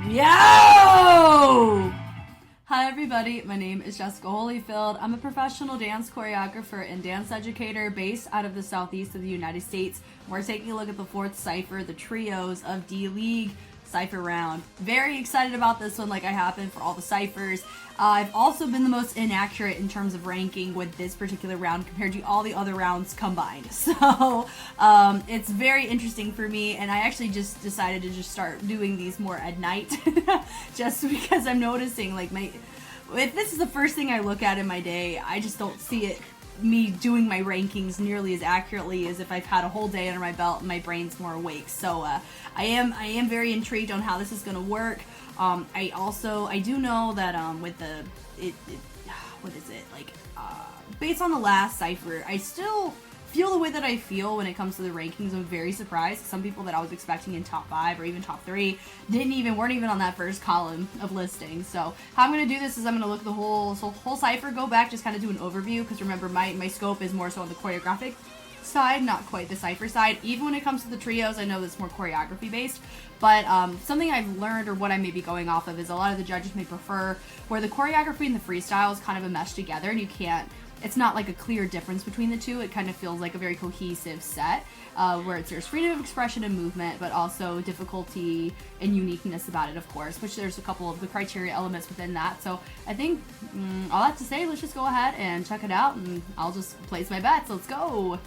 Yo! Hi everybody, my name is Jessica Holyfield. I'm a professional dance choreographer and dance educator based out of the southeast of the United States. We're taking a look at the fourth cipher, the trios of D.LEAGUE cipher round. Very excited about this one like I have been for all the ciphers. I've also been the most inaccurate in terms of ranking with this particular round compared to all the other rounds combined. So it's very interesting for me, and I actually just decided to just start doing these more at night just because I'm noticing like if this is the first thing I look at in my day, I just don't see me doing my rankings nearly as accurately as if I've had a whole day under my belt and my brain's more awake. So I am very intrigued on how this is going to work. I do know that with the what is it like based on the last cipher, I still feel the way that I feel when it comes to the rankings. I'm very surprised. Some people that I was expecting in top 5 or even top 3 weren't even on that first column of listings. So how I'm going to do this is I'm going to look at the whole cipher, go back, just kind of do an overview, because remember my scope is more so on the choreographic side, not quite the cipher side. Even when it comes to the trios, I know that's more choreography based, but something I've learned, or what I may be going off of, is a lot of the judges may prefer where the choreography and the freestyle is kind of a mesh together, and it's not like a clear difference between the two. It kind of feels like a very cohesive set where there's freedom of expression and movement, but also difficulty and uniqueness about it, of course, which there's a couple of the criteria elements within that. So I think all that to say, let's just go ahead and check it out, and I'll just place my bets. Let's go.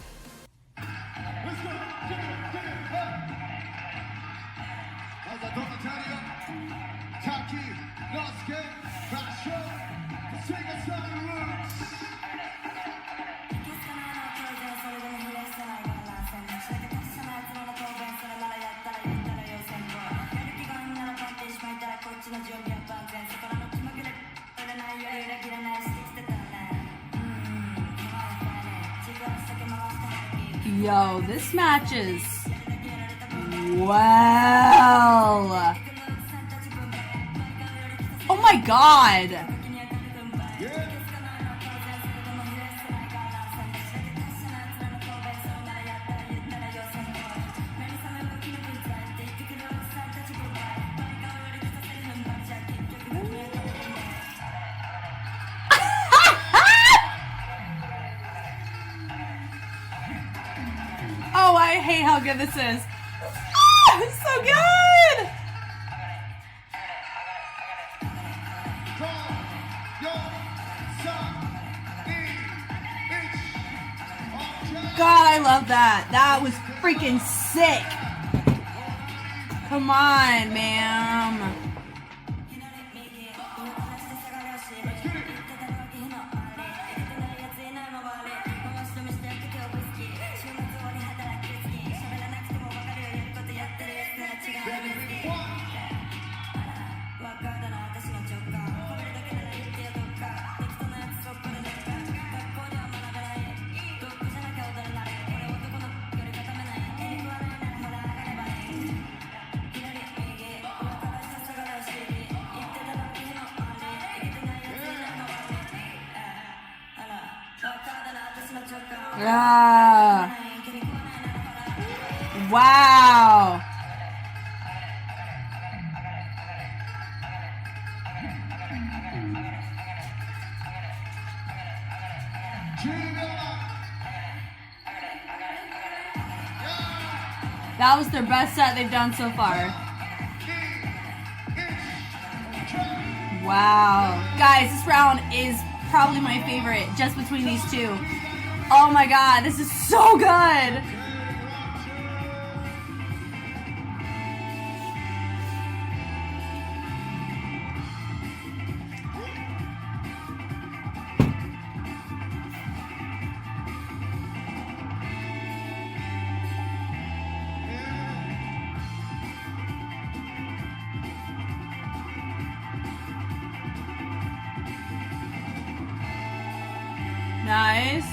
Yo, this match is well. Oh my god. Oh, I hate how good this is. Ah, it's so good! God, I love that. That was freaking sick. Come on, ma'am. Yeah. Wow. That was their best set they've done so far. Wow. Guys, this round is probably my favorite, just between these two. Oh my god, this is so good! Nice.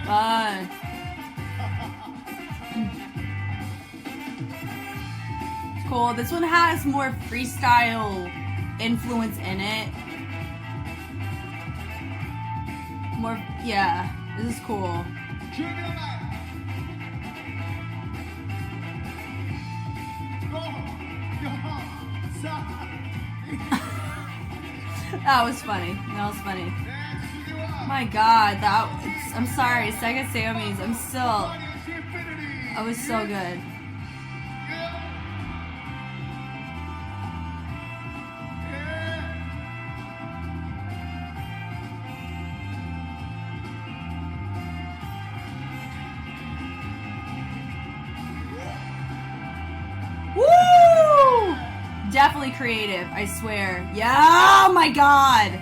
Fun. Cool. This one has more freestyle influence in it. More, yeah, this is cool. That was funny. That was funny. My God, I'm sorry, Sega Sammy's. That was so good. Woo! Definitely creative, I swear. Yeah, oh my God.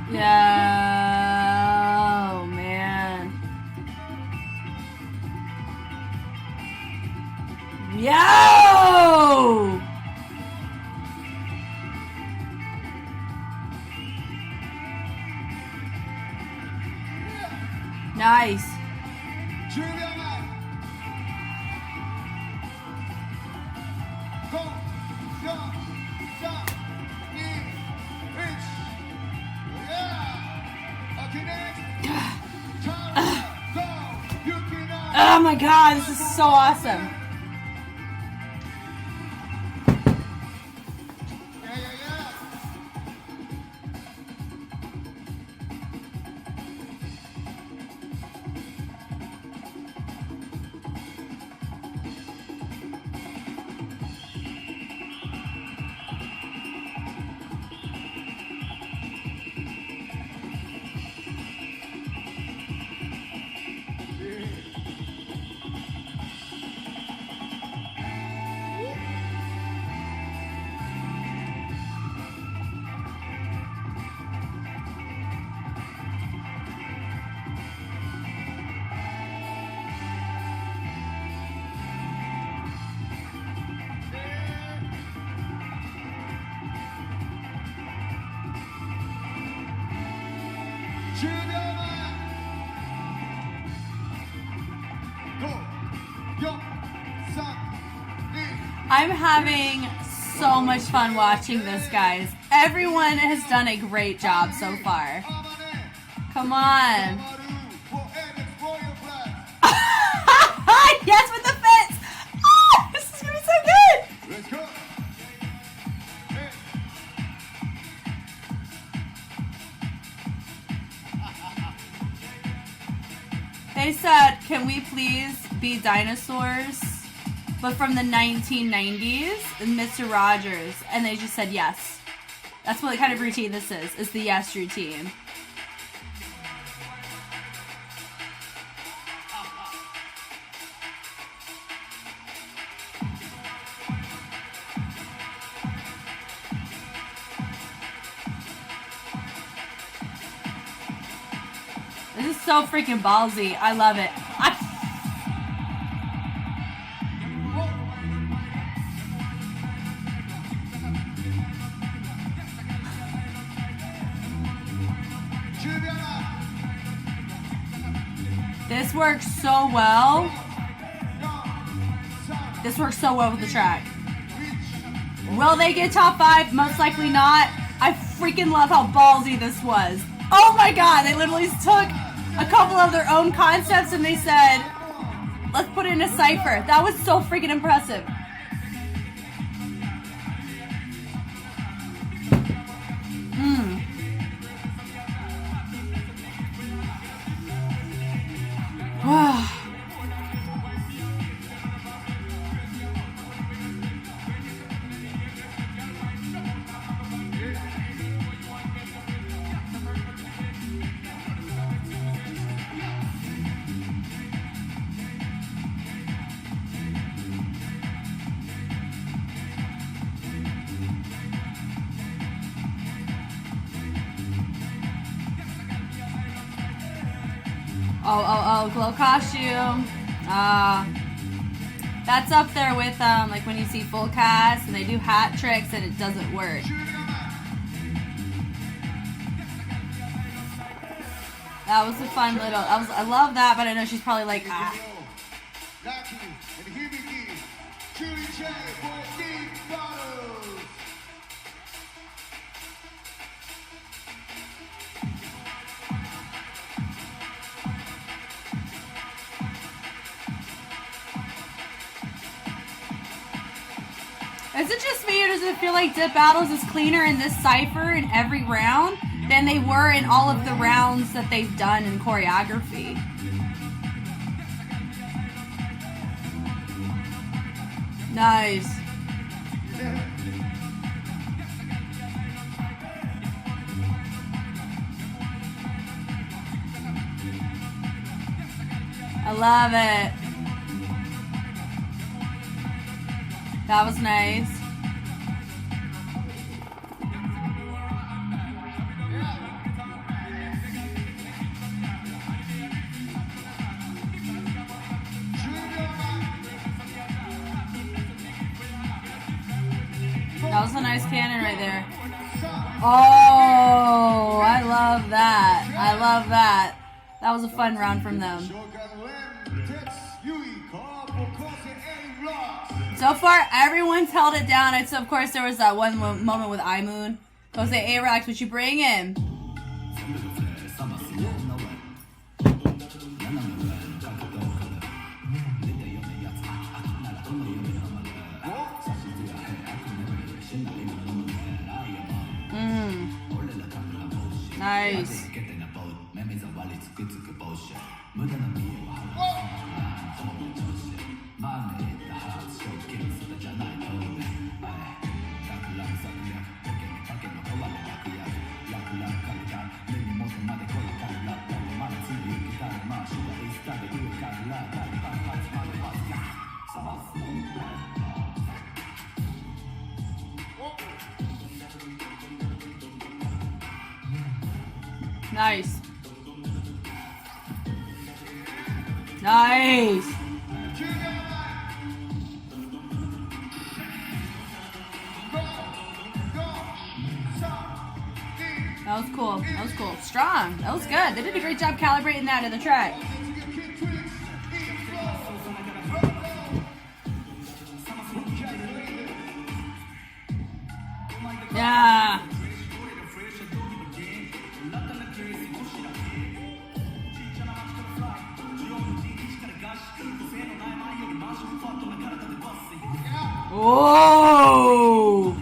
Yeah, oh man. Yo! Nice. Oh my God, this is so awesome. I'm having so much fun watching this, guys. Everyone has done a great job so far. Come on. Yes, with the fits. Oh, this is going to be so good. Let's go. They said, can we please be dinosaurs, but from the 1990s, and Mr. Rogers, and they just said yes. That's what kind of routine this is the yes routine. This is so freaking ballsy. I love it. This works so well. This works so well with the track. Will they get top 5? Most likely not. I freaking love how ballsy this was. Oh my God, they literally took a couple of their own concepts and they said, let's put it in a cipher. That was so freaking impressive. Oh, glow costume. That's up there with like when you see full cast and they do hat tricks and it doesn't work. That was a fun little. I love that, but I know she's probably like, ah. Is it just me, or does it feel like dip battles is cleaner in this cypher in every round than they were in all of the rounds that they've done in choreography? Nice. I love it. That was nice. That was a nice cannon right there. Oh, I love that. I love that. That was a fun round from them. So far, everyone's held it down. And so, of course, there was that one moment with imoon. Go say A-Rax, what you bring in? Nice. Nice. Nice. That was cool. That was cool. Strong. That was good. They did a great job calibrating that in the track. Yeah. Whoa!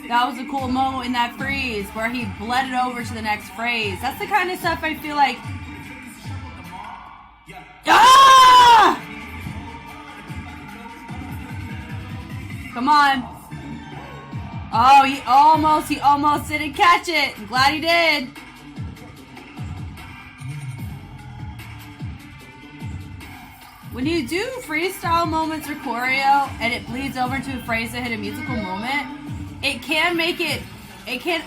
That was a cool moment in that freeze where he bled it over to the next phrase. That's the kind of stuff I feel like. Ah! Come on. Oh, he almost didn't catch it. I'm glad he did. When you do freestyle moments or choreo and it bleeds over into a phrase that hit a musical moment, it can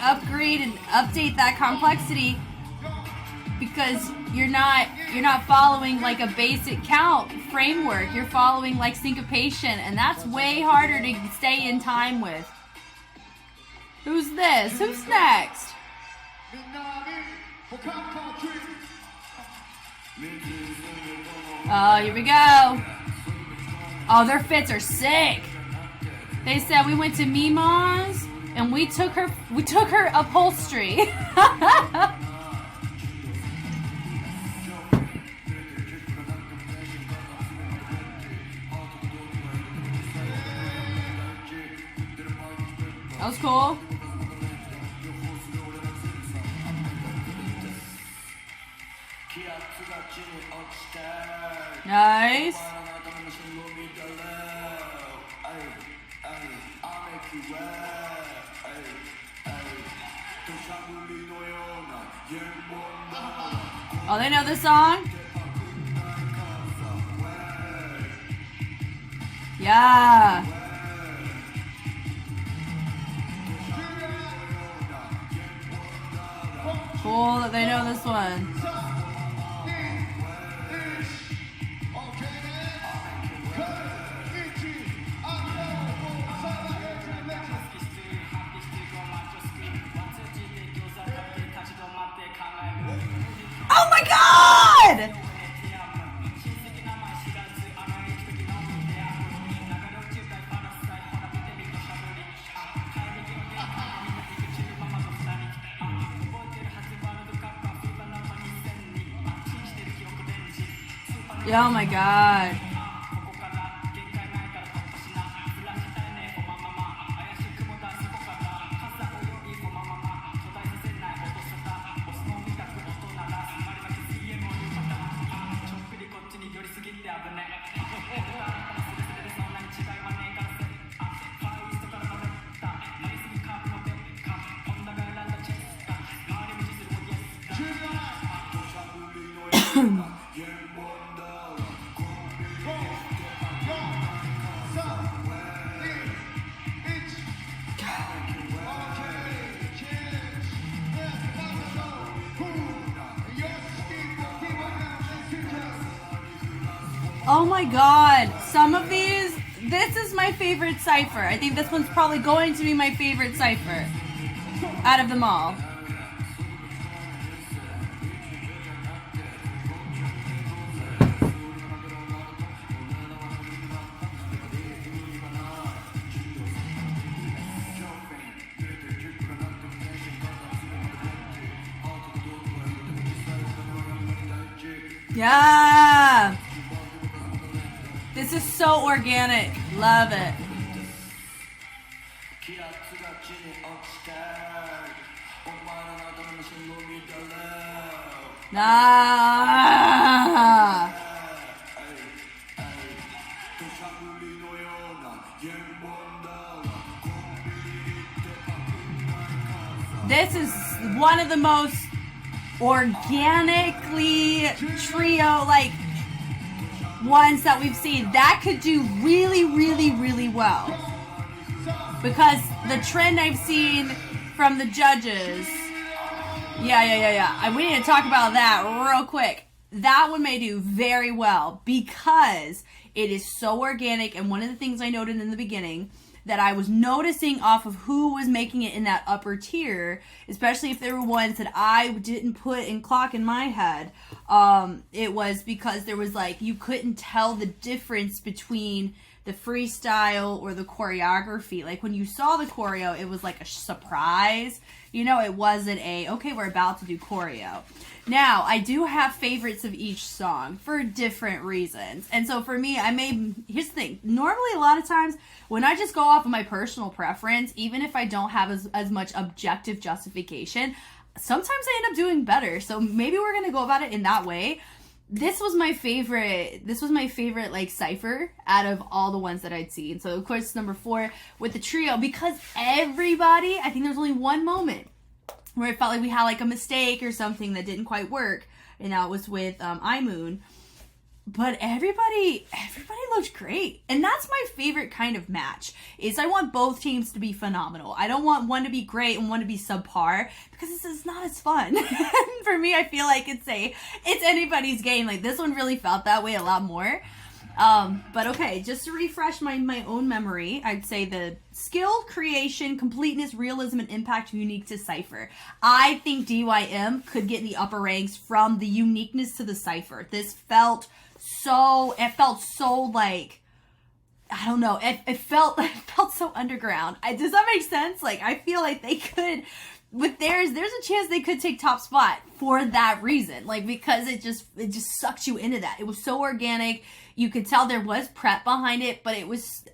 upgrade and update that complexity because you're not following like a basic count framework. You're following like syncopation, and that's way harder to stay in time with. Who's this? Who's next? Oh, here we go. Oh, their fits are sick. They said we went to Mima's and we took her upholstery. That was cool. Nice. Oh, they know this song? Yeah. Cool that they know this one. Oh my God! Oh my god. Oh my god, some of these, this is my favorite cipher. I think this one's probably going to be my favorite cipher out of them all. Yeah! This is so organic. Love it. Ah! This is one of the most organically trio like ones that we've seen that could do really, really, really well, because the trend I've seen from the judges, we need to talk about that real quick. That one may do very well because it is so organic, and one of the things I noted in the beginning that I was noticing off of who was making it in that upper tier, especially if there were ones that I didn't put in clock in my head, it was because there was like, you couldn't tell the difference between the freestyle or the choreography. Like when you saw the choreo, it was like a surprise. You know, it wasn't okay, we're about to do choreo. Now, I do have favorites of each song for different reasons. And so for me, here's the thing. Normally, a lot of times, when I just go off of my personal preference, even if I don't have as much objective justification, sometimes I end up doing better. So maybe we're going to go about it in that way. This was my favorite like cipher out of all the ones that I'd seen. So of course number 4 with the trio, because everybody, I think there's only one moment where it felt like we had like a mistake or something that didn't quite work, and that was with imoon. But everybody looked great. And that's my favorite kind of match, is I want both teams to be phenomenal. I don't want one to be great and one to be subpar, because this is not as fun. For me, I feel like it's anybody's game. Like this one really felt that way a lot more. But okay, just to refresh my own memory, I'd say the skill, creation, completeness, realism, and impact unique to Cypher. I think DYM could get in the upper ranks from the uniqueness to the Cypher. This felt so like, I don't know, it felt so underground. Does that make sense? Like, I feel like they could, with there's a chance they could take top spot for that reason. Like, because it just sucked you into that. It was so organic. You could tell there was prep behind it, but it was,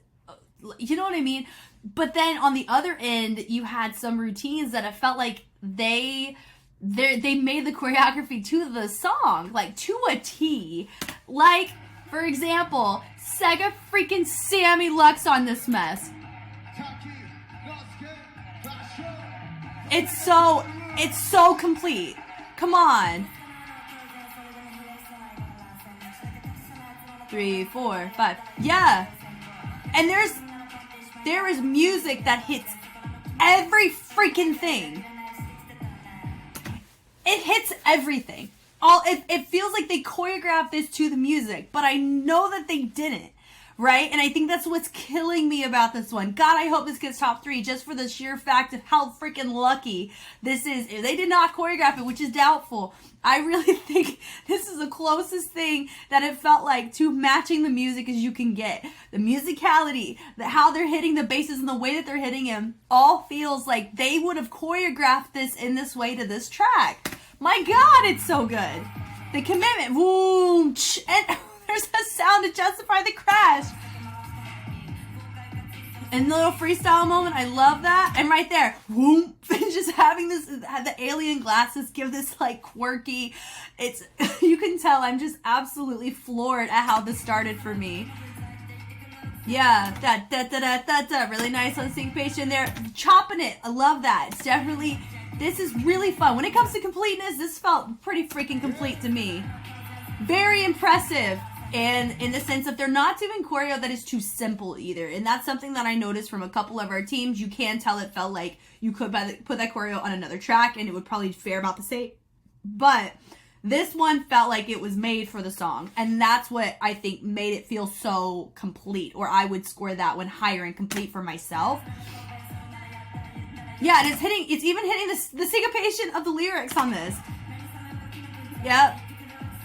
you know what I mean? But then on the other end, you had some routines that I felt like they made the choreography to the song, like to a T. Like, for example, Sega freaking Sammy Lux on this mess. It's so complete. Come on. 3, 4, 5. Yeah. And there is music that hits every freaking thing. It hits everything. It feels like they choreographed this to the music, but I know that they didn't, right? And I think that's what's killing me about this one. God, I hope this gets top 3 just for the sheer fact of how freaking lucky this is. They did not choreograph it, which is doubtful. I really think this is the closest thing that it felt like to matching the music as you can get. The musicality, how they're hitting the basses and the way that they're hitting them, all feels like they would have choreographed this in this way to this track. My God, it's so good. The commitment, boom, and there's a sound to justify the crash. And the little freestyle moment, I love that. And right there, whoop, just having this, the alien glasses give this like quirky, it's, you can tell I'm just absolutely floored at how this started for me. Yeah, that, really nice on syncopation there. Chopping it, I love that. It's definitely, this is really fun. When it comes to completeness, this felt pretty freaking complete to me. Very impressive. And in the sense that they're not doing choreo that is too simple either. And that's something that I noticed from a couple of our teams. You can tell it felt like you could put that choreo on another track and it would probably fare about the same. But this one felt like it was made for the song. And that's what I think made it feel so complete. Or I would score that one higher and complete for myself. Yeah, and it's even hitting the syncopation of the lyrics on this. Yep.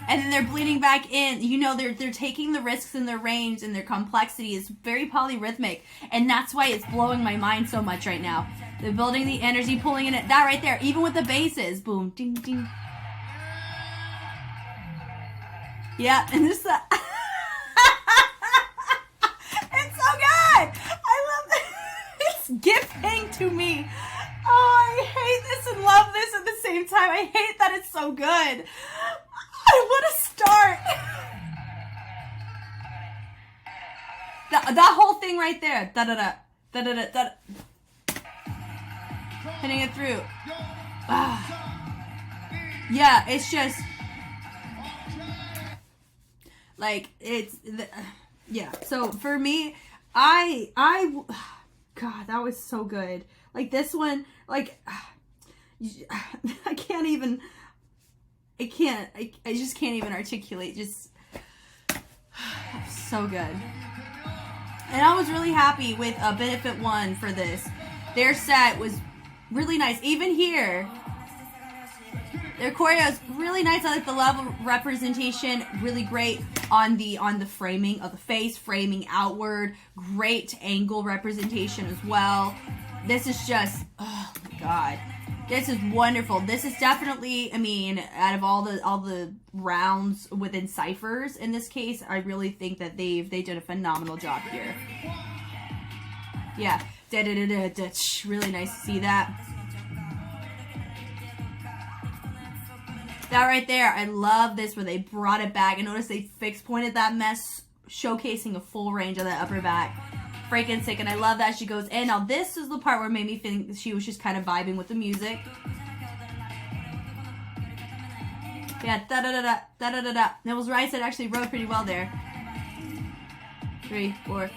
And then they're bleeding back in. You know, they're taking the risks in their range and their complexity is very polyrhythmic. And that's why it's blowing my mind so much right now. They're building the energy, pulling in it. That right there, even with the basses. Boom, ding, ding. Yeah, and this... it's so good! I love this. It's gifting to me. Oh, I hate this and love this at the same time. I hate that it's so good. I want to start. That whole thing right there. Da-da-da. Da-da-da. Da-da. Hitting it through. Yeah, it's just... like, it's... yeah, so for me, God, that was so good. Like, this one, like... I can't even... I just can't even articulate. Just so good. And I was really happy with Benefit 1 for this. Their set was really nice. Even here, their choreo is really nice. I like the level representation. Really great on the framing of the face, framing outward. Great angle representation as well. This is just, oh my God. This is wonderful. This is definitely, I mean, out of all the rounds within CYPHERs in this case, I really think that they did a phenomenal job here. Yeah. Really nice to see that. That right there, I love this where they brought it back. And notice they fixed pointed that mess, showcasing a full range of that upper back. Freaking sick, and I love that she goes in. Now this is the part where it made me think she was just kind of vibing with the music. Yeah, da-da-da-da, da-da-da-da. That was right, it actually wrote pretty well there. 3, 4.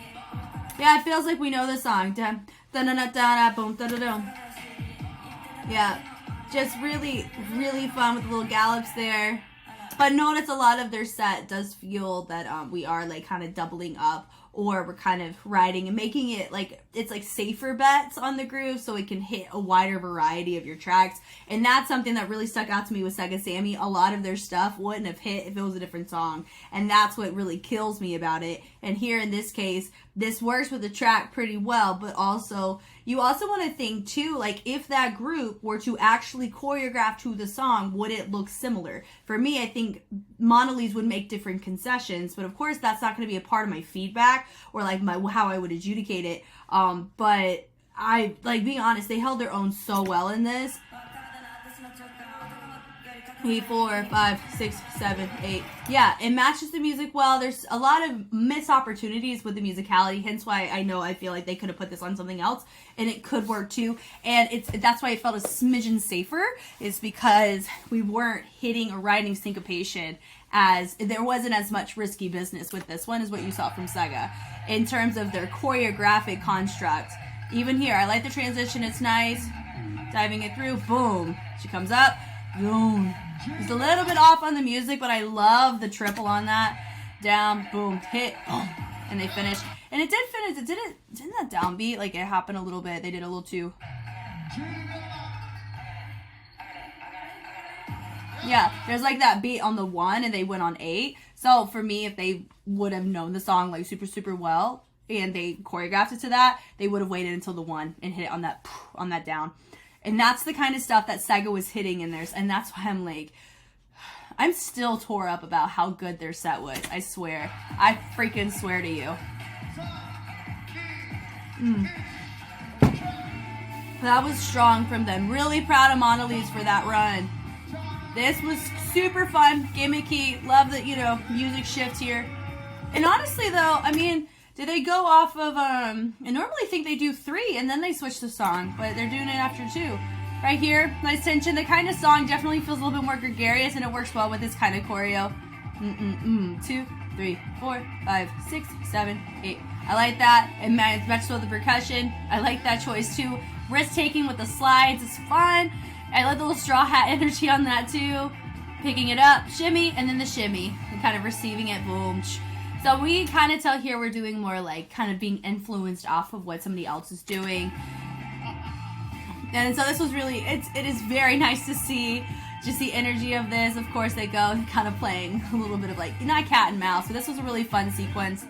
Yeah, it feels like we know the song. Da-da-da-da-da, boom, da-da-da. Yeah, just really, really fun with the little gallops there. But notice a lot of their set does feel that we are like kind of doubling up, or we're kind of riding and making it like, it's like safer bets on the groove so it can hit a wider variety of your tracks. And that's something that really stuck out to me with Sega Sammy. A lot of their stuff wouldn't have hit if it was a different song. And that's what really kills me about it. And here in this case, this works with the track pretty well, but also, you also want to think too, like if that group were to actually choreograph to the song, would it look similar? For me, I think Monolese would make different concessions, but of course that's not going to be a part of my feedback or like how I would adjudicate it. But I, like, being honest, they held their own so well in this. 3, 4, 5, 6, 7, 8. Yeah, it matches the music well. There's a lot of missed opportunities with the musicality, hence why I feel like they could have put this on something else, and it could work too. And that's why it felt a smidgen safer, is because we weren't hitting or riding syncopation, as there wasn't as much risky business with this one as what you saw from Sega in terms of their choreographic construct. Even here, I like the transition. It's nice. Diving it through. Boom. She comes up. Boom. It's a little bit off on the music, but I love the triple on that. Down, boom, hit, boom, and they finish. And it did finish. It didn't that downbeat, like, it happened a little bit. They did a little too. Yeah, there's like that beat on the 1 and they went on 8. So for me, if they would have known the song like super, super well and they choreographed it to that, they would have waited until the 1 and hit it on that down. And that's the kind of stuff that Sega was hitting in theirs. And that's why I'm like, I'm still tore up about how good their set was. I swear. I freaking swear to you. That was strong from them. Really proud of Mondelez for that run. This was super fun, gimmicky. Love the, you know, music shift here. And honestly though, I mean, did they go off of, I normally think they do 3 and then they switch the song, but they're doing it after 2. Right here, nice tension. The kind of song definitely feels a little bit more gregarious and it works well with this kind of choreo. 2, 3, 4, 5, 6, 7, 8. I like that. It matches with the percussion. I like that choice too. Risk taking with the slides is fun. I like the little straw hat energy on that too. Picking it up, shimmy, and then the shimmy. And kind of receiving it, boom. So we kind of tell here we're doing more like kind of being influenced off of what somebody else is doing. And so this was really, it is very nice to see just the energy of this. Of course they go kind of playing a little bit of like, not cat and mouse, but this was a really fun sequence.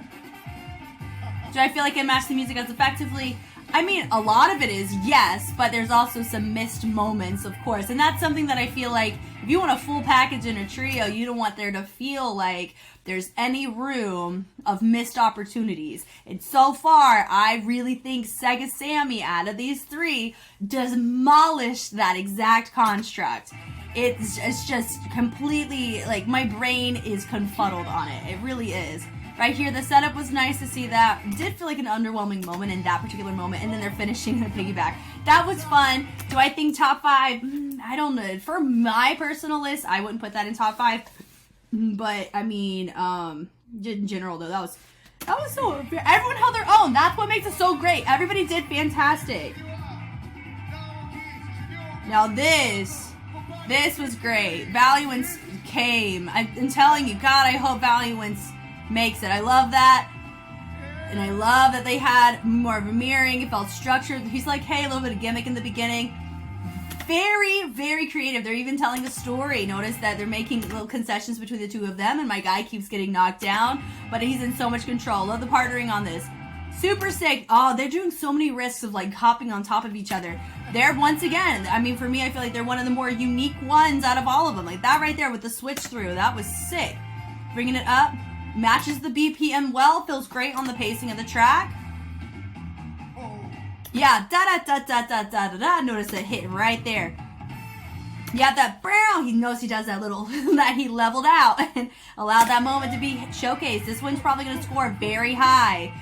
Do I feel like it matched the music as effectively? I mean, a lot of it is, yes, but there's also some missed moments, of course. And that's something that I feel like if you want a full package in a trio, you don't want there to feel like there's any room of missed opportunities. And so far, I really think Sega Sammy, out of these 3, demolished that exact construct. It's just completely, like, my brain is confuddled on it. It really is. Right here, the setup was nice to see that. Did feel like an underwhelming moment in that particular moment, and then they're finishing the piggyback. That was fun. Do I think top 5? I don't know. For my personal list, I wouldn't put that in top 5. But, I mean, in general, though, that was so, everyone held their own. That's what makes it so great. Everybody did fantastic. Now this was great. Valuance came. I'm telling you, God, I hope Valuance makes it. I love that. And I love that they had more of a mirroring. It felt structured. He's like, hey, a little bit of gimmick in the beginning. Very, very creative. They're even telling a story. Notice that they're making little concessions between the two of them, and my guy keeps getting knocked down, but he's in so much control. Love the partnering on this. Super sick. Oh, they're doing so many risks of like hopping on top of each other. They're, once again, I mean, for me, I feel like they're one of the more unique ones out of all of them. Like that right there with the switch through. That was sick. Bringing it up. Matches the BPM well. Feels great on the pacing of the track. Yeah, da-da-da-da-da-da-da-da. Notice that hit right there. Yeah, that brown. He knows he does that little, that he leveled out and allowed that moment to be showcased. This one's probably going to score very high.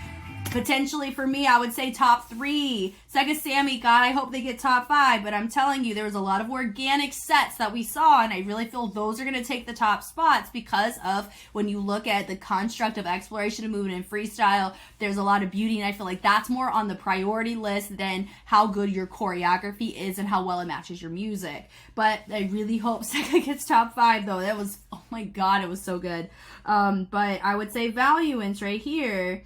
Potentially for me, I would say top 3. Sega Sammy, God, I hope they get top 5. But I'm telling you, there was a lot of organic sets that we saw, and I really feel those are going to take the top spots because of when you look at the construct of exploration of movement and freestyle, there's a lot of beauty, and I feel like that's more on the priority list than how good your choreography is and how well it matches your music. But I really hope Sega gets top 5, though. That was, oh my God, it was so good. But I would say Valuance right here.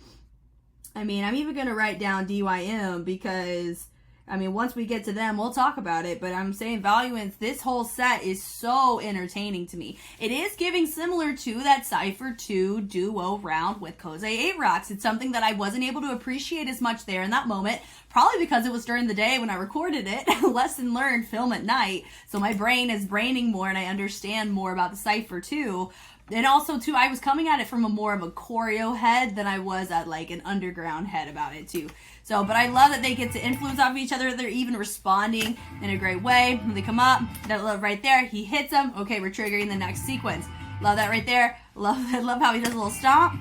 I mean, I'm even going to write down DYM because, I mean, once we get to them, we'll talk about it. But I'm saying Valuance, this whole set is so entertaining to me. It is giving similar to that Cypher 2 duo round with Koze 8 Rocks. It's something that I wasn't able to appreciate as much there in that moment. Probably because it was during the day when I recorded it. Lesson learned, film at night. So my brain is braining more and I understand more about the Cypher 2. And also, too, I was coming at it from a more of a choreo head than I was at, like, an underground head about it, too. So, but I love that they get to influence off of each other. They're even responding in a great way. When they come up, that love right there, he hits them. Okay, we're triggering the next sequence. Love that right there. Love how he does a little stomp.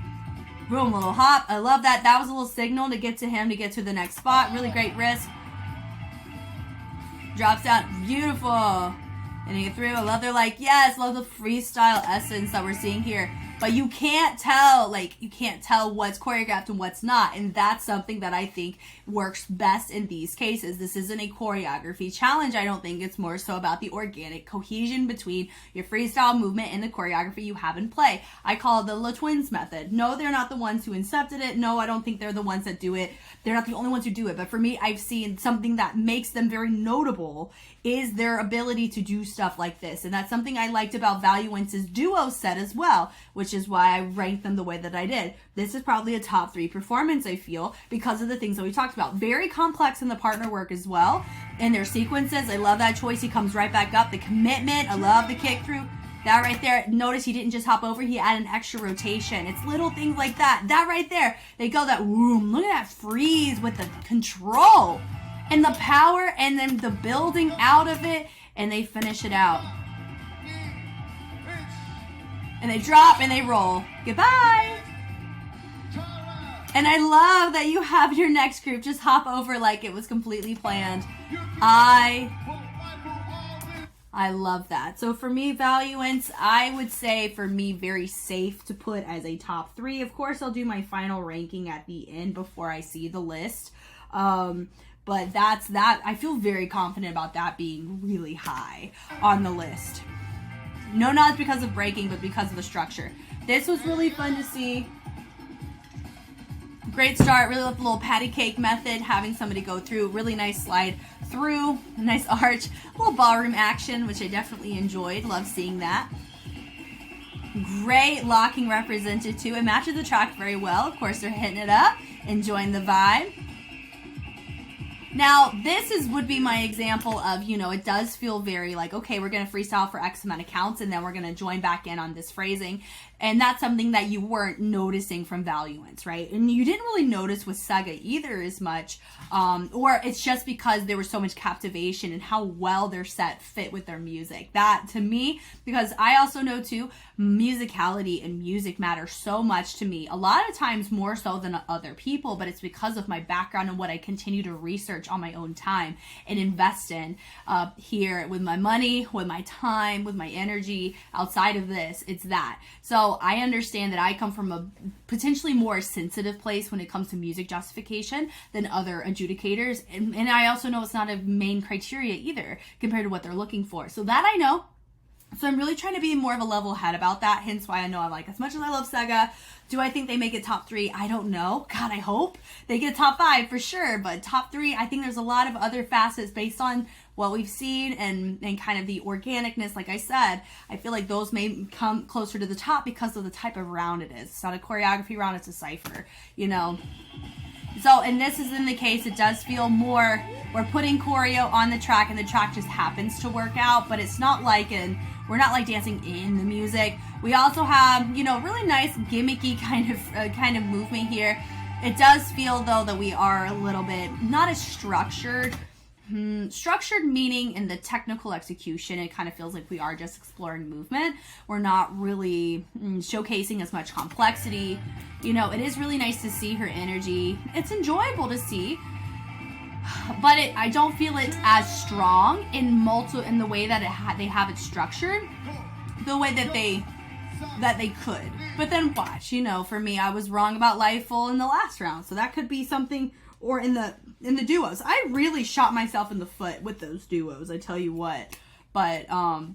Boom, little hop. I love that. That was a little signal to get to him to get to the next spot. Really great risk. Drops down. Beautiful. And you get through. I love they're like, yes, love the freestyle essence that we're seeing here. But you can't tell, like, you can't tell what's choreographed and what's not. And that's something that I think works best in these cases. This isn't a choreography challenge. I don't think it's more so about the organic cohesion between your freestyle movement and the choreography you have in play. I call it the La Twins method. No, they're not the ones who incepted it. No, I don't think they're the ones that do it. They're not the only ones who do it. But for me, I've seen something that makes them very notable is their ability to do stuff like this. And that's something I liked about Valuance's duo set as well, which is why I ranked them the way that I did. This is probably a top 3 performance, I feel, because of the things that we talked about. Very complex in the partner work as well. And their sequences, I love that choice. He comes right back up. The commitment, I love the kick through. That right there, notice he didn't just hop over, he added an extra rotation. It's little things like that. That right there, they go that, boom, look at that freeze with the control and the power and then the building out of it, and they finish it out. And they drop and they roll. Goodbye. And I love that you have your next group just hop over like it was completely planned. I love that. So for me, Valuance, I would say for me, very safe to put as a top 3. Of course, I'll do my final ranking at the end before I see the list. But that's that. I feel very confident about that being really high on the list. No, not because of breaking, but because of the structure. This was really fun to see. Great start. Really love the little patty cake method, having somebody go through. Really nice slide through. A nice arch. A little ballroom action, which I definitely enjoyed. Love seeing that. Great locking represented too. It matches the track very well. Of course, they're hitting it up. Enjoying the vibe. Now, this would be my example of, you know, it does feel very like, okay, we're going to freestyle for X amount of counts, and then we're going to join back in on this phrasing. And that's something that you weren't noticing from Valuance, right? And you didn't really notice with Sega either as much, or it's just because there was so much captivation and how well their set fit with their music. That, to me, because I also know too, musicality and music matter so much to me. A lot of times more so than other people, but it's because of my background and what I continue to research on my own time and invest in here with my money, with my time, with my energy. Outside of this, it's that. So I understand that I come from a potentially more sensitive place when it comes to music justification than other adjudicators. And I also know it's not a main criteria either compared to what they're looking for. So that I know. So I'm really trying to be more of a level head about that. Hence why I know I'm like, as much as I love Sega, do I think they make it top 3? I don't know. God, I hope they get top 5 for sure. But top 3, I think there's a lot of other facets based on what we've seen and kind of the organicness. Like I said, I feel like those may come closer to the top because of the type of round it is. It's not a choreography round, it's a cypher, you know. So, and this is in the case, it does feel more, we're putting choreo on the track and the track just happens to work out, but it's not like we're not like dancing in the music. We also have, you know, really nice gimmicky kind of movement here. It does feel though that we are a little bit not as structured. Structured meaning in the technical execution, it kind of feels like we are just exploring movement. We're not really showcasing as much complexity. You know, it is really nice to see her energy. It's enjoyable to see, but I don't feel it as strong in the way that they have it structured, the way that they could. But then watch, you know, for me, I was wrong about Lifeful in the last round, so that could be something. Or in the duos, I really shot myself in the foot with those duos, I tell you what. But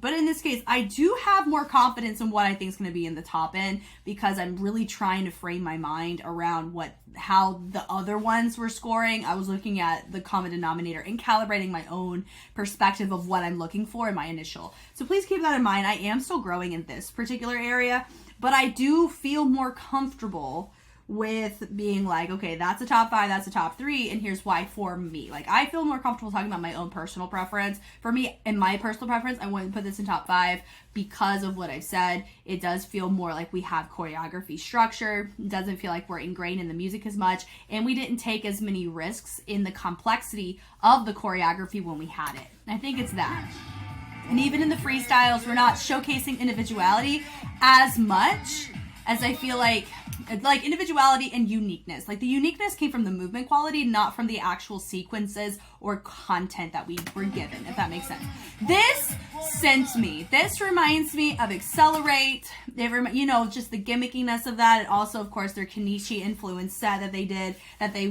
in this case, I do have more confidence in what I think is going to be in the top end, because I'm really trying to frame my mind around how the other ones were scoring. I was looking at the common denominator and calibrating my own perspective of what I'm looking for in my initial. So please keep that in mind. I am still growing in this particular area, but I do feel more comfortable with being like, okay, that's a top 5, that's a top 3, and here's why for me. Like, I feel more comfortable talking about my own personal preference. For me, in my personal preference, I wouldn't put this in top 5 because of what I've said. It does feel more like we have choreography structure. It doesn't feel like we're ingrained in the music as much, and we didn't take as many risks in the complexity of the choreography when we had it. I think it's that. And even in the freestyles, we're not showcasing individuality as much as I feel like individuality and uniqueness. Like, the uniqueness came from the movement quality, not from the actual sequences or content that we were given, if that makes sense. This reminds me of Accelerate. You know, just the gimmickiness of that, and also, of course, their Kenichi influence set that they did, that they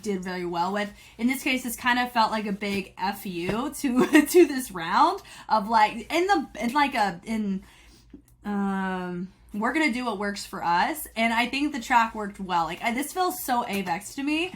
did very well with. In this case, this kind of felt like a big FU to this round of like, we're gonna do what works for us, and I think the track worked well. Like, this feels so Avex to me.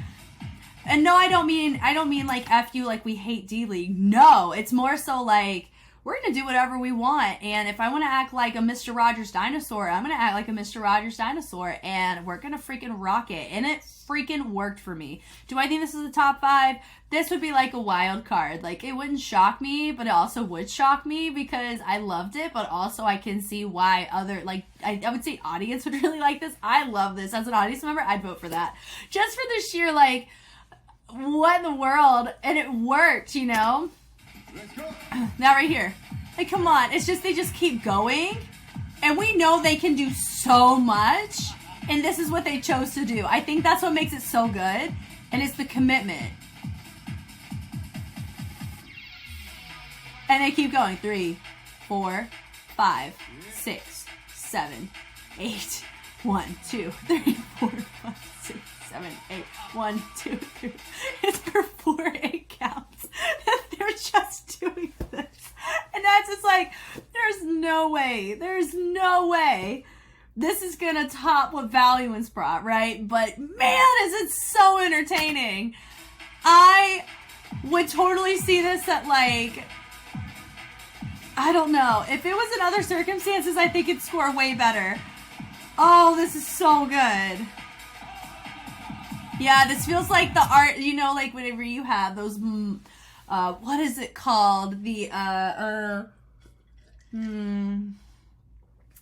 And no, I don't mean like F you, like we hate D.LEAGUE. No, it's more so like we're gonna do whatever we want. And if I want to act like a Mr. Rogers dinosaur, I'm gonna act like a Mr. Rogers dinosaur, and we're gonna freaking rock it. And it freaking worked for me. Do I think this is a top 5? This would be like a wild card. Like, it wouldn't shock me, but it also would shock me because I loved it, but also I can see why other, like, I would say audience would really like this. I love this. As an audience member, I'd vote for that. Just for the sheer, like, what in the world? And it worked, you know? Now right here. Like, come on. It's just, they just keep going. And we know they can do so much. And this is what they chose to do. I think that's what makes it so good. And it's the commitment. And they keep going. 3, 4, 5, 6, 7, 8. 1, 2, 3, 4, 5, 6, 7, 8. 1, 2, 3. It's before 8 counts. They're just doing this. And that's just like, there's no way. There's no way this is going to top what Valuance brought, right? But man, is it so entertaining. I would totally see this at, like, I don't know. If it was in other circumstances, I think it'd score way better. Oh, this is so good. Yeah, this feels like the art, you know, like whenever you have those, what is it called? The,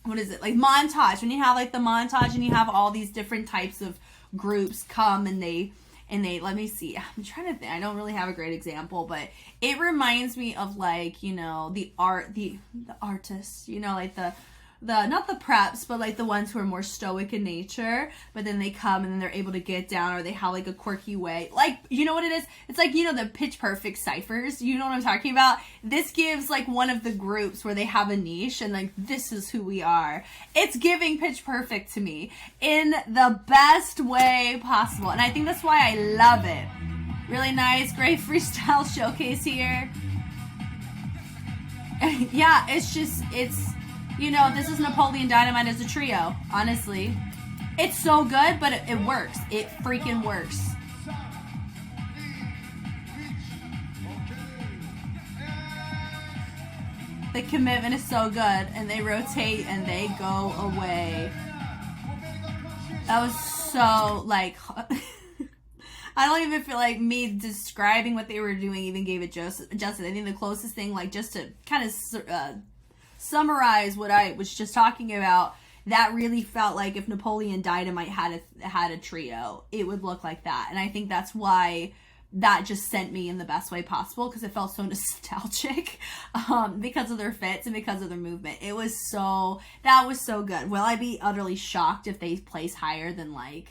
what is it? Like montage. When you have like the montage and you have all these different types of groups come and they, let me see. I'm trying to think. I don't really have a great example, but it reminds me of, like, you know, the artists, you know, like the not the preps, but like the ones who are more stoic in nature, but then they come and then they're able to get down, or they have like a quirky way. Like, you know what it is? It's like, you know, the Pitch Perfect ciphers. You know what I'm talking about? This gives like one of the groups where they have a niche and like, this is who we are. It's giving Pitch Perfect to me in the best way possible. And I think that's why I love it. Really nice, great freestyle showcase here. Yeah, it's just, you know, this is Napoleon Dynamite as a trio, honestly. It's so good, but it works. It freaking works. The commitment is so good, and they rotate and they go away. That was so, like, I don't even feel like me describing what they were doing even gave it justice. I think the closest thing, like, just to kind of summarize what I was just talking about, that really felt like if Napoleon Dynamite had a trio, it would look like that. And I think that's why that just sent me in the best way possible, because it felt so nostalgic, because of their fits and because of their movement. That was so good. Will I be utterly shocked if they place higher than, like,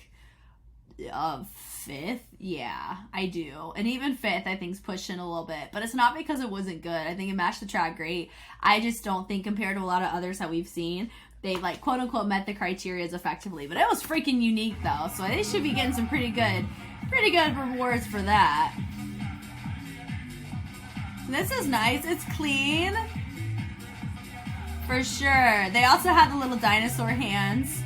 5th? Yeah, I do. And even 5th, I think, is pushed in a little bit. But it's not because it wasn't good. I think it matched the track great. I just don't think, compared to a lot of others that we've seen, they, like, quote-unquote met the criteria as effectively. But it was freaking unique, though. So they should be getting some pretty good rewards for that. This is nice. It's clean. For sure. They also have the little dinosaur hands.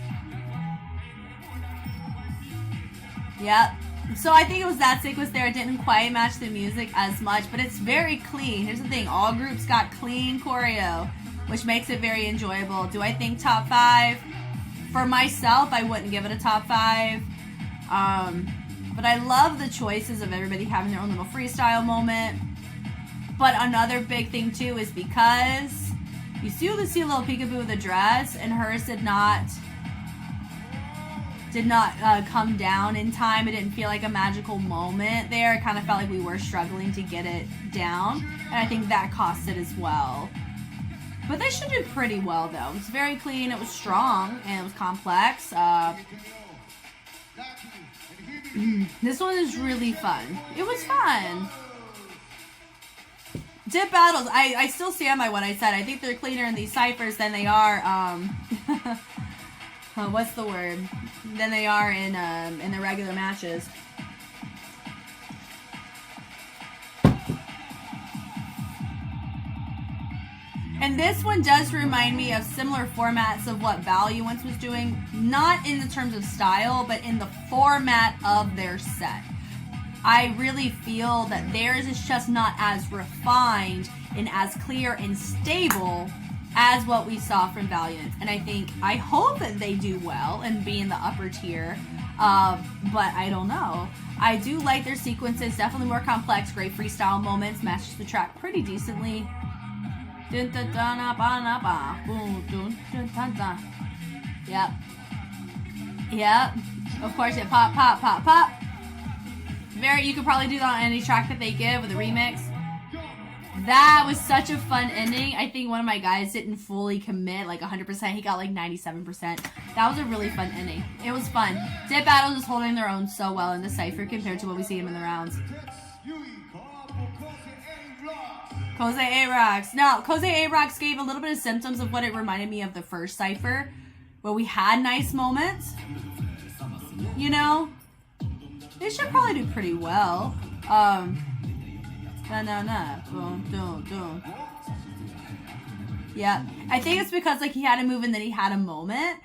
Yep. So I think it was that sequence there. It didn't quite match the music as much, but it's very clean. Here's the thing. All groups got clean choreo, which makes it very enjoyable. Do I think top 5? For myself, I wouldn't give it a top 5. But I love the choices of everybody having their own little freestyle moment. But another big thing, too, is because you see a little peekaboo with a dress, and hers did not come down in time. It didn't feel like a magical moment there. It kind of felt like we were struggling to get it down, and I think that cost it as well. But they should do pretty well, though. It's very clean, it was strong, and it was complex. This one is really fun. It was fun. Dip battles, I still stand by what I said. I think they're cleaner in these ciphers than they are, what's the word? Than they are in the regular matches. And this one does remind me of similar formats of what Valuance was doing, not in the terms of style, but in the format of their set. I really feel that theirs is just not as refined and as clear and stable as what we saw from Valiant. And I hope that they do well and be in the upper tier, but I don't know. I do like their sequences, definitely more complex, great freestyle moments, matches the track pretty decently. Yep. Yep. Of course, it pop, pop, pop, pop. You could probably do that on any track that they give with a remix. That was such a fun ending. I think one of my guys didn't fully commit like 100%. He got like 97%. That was a really fun ending. It was fun. Dip Battles is holding their own so well in the Cypher compared to what we see him in the rounds. Koze A-Rocks. Now, Koze A-Rocks gave a little bit of symptoms of what it reminded me of the first Cypher, where we had nice moments. You know? They should probably do pretty well. Yeah, I think it's because like he had a move and then he had a moment.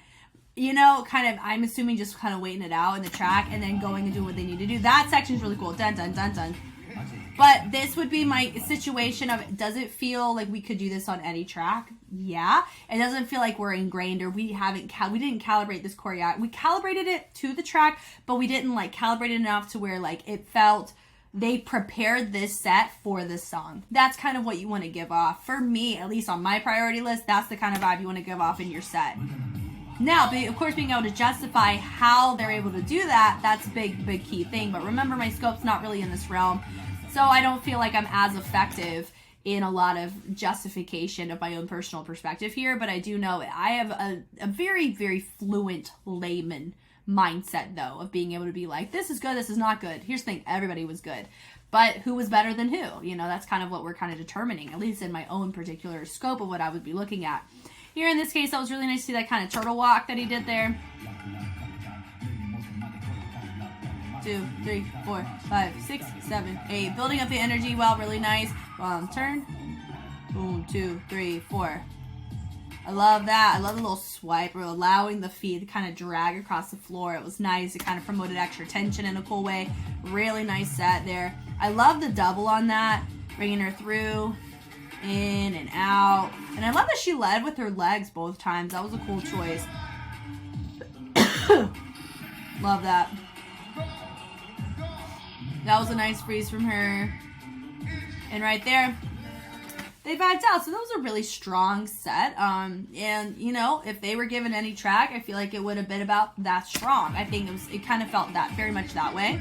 You know, kind of, I'm assuming just kind of waiting it out in the track and then going and doing what they need to do. That section's really cool. Dun, dun, dun, dun. But this would be my situation of, does it feel like we could do this on any track? Yeah. It doesn't feel like we're ingrained or we didn't calibrate this choreo. We calibrated it to the track, but we didn't like calibrate it enough to where like it felt they prepared this set for this song. That's kind of what you want to give off. For me, at least on my priority list, that's the kind of vibe you want to give off in your set. Now, of course, being able to justify how they're able to do that, that's a big key thing. But remember, my scope's not really in this realm. So I don't feel like I'm as effective in a lot of justification of my own personal perspective here. But I do know I have a very, very fluent layman mindset, though, of being able to be like, this is good, this is not good. Here's the thing, everybody was good. But who was better than who? You know, that's kind of what we're kind of determining, at least in my own particular scope of what I would be looking at. Here in this case, that was really nice to see that kind of turtle walk that he did there. 2, 3, 4, 5, 6, 7, 8. Building up the energy well, really nice. Turn. Boom, 2, 3, 4. I love that. I love the little swipe or allowing the feet to kind of drag across the floor. It was nice. It kind of promoted extra tension in a cool way. Really nice set there. I love the double on that. Bringing her through, in and out. And I love that she led with her legs both times. That was a cool choice. Love that. That was a nice freeze from her. And right there, they backed out. So that was a really strong set. And, you know, if they were given any track, I feel like it would have been about that strong. I think it kind of felt that very much that way.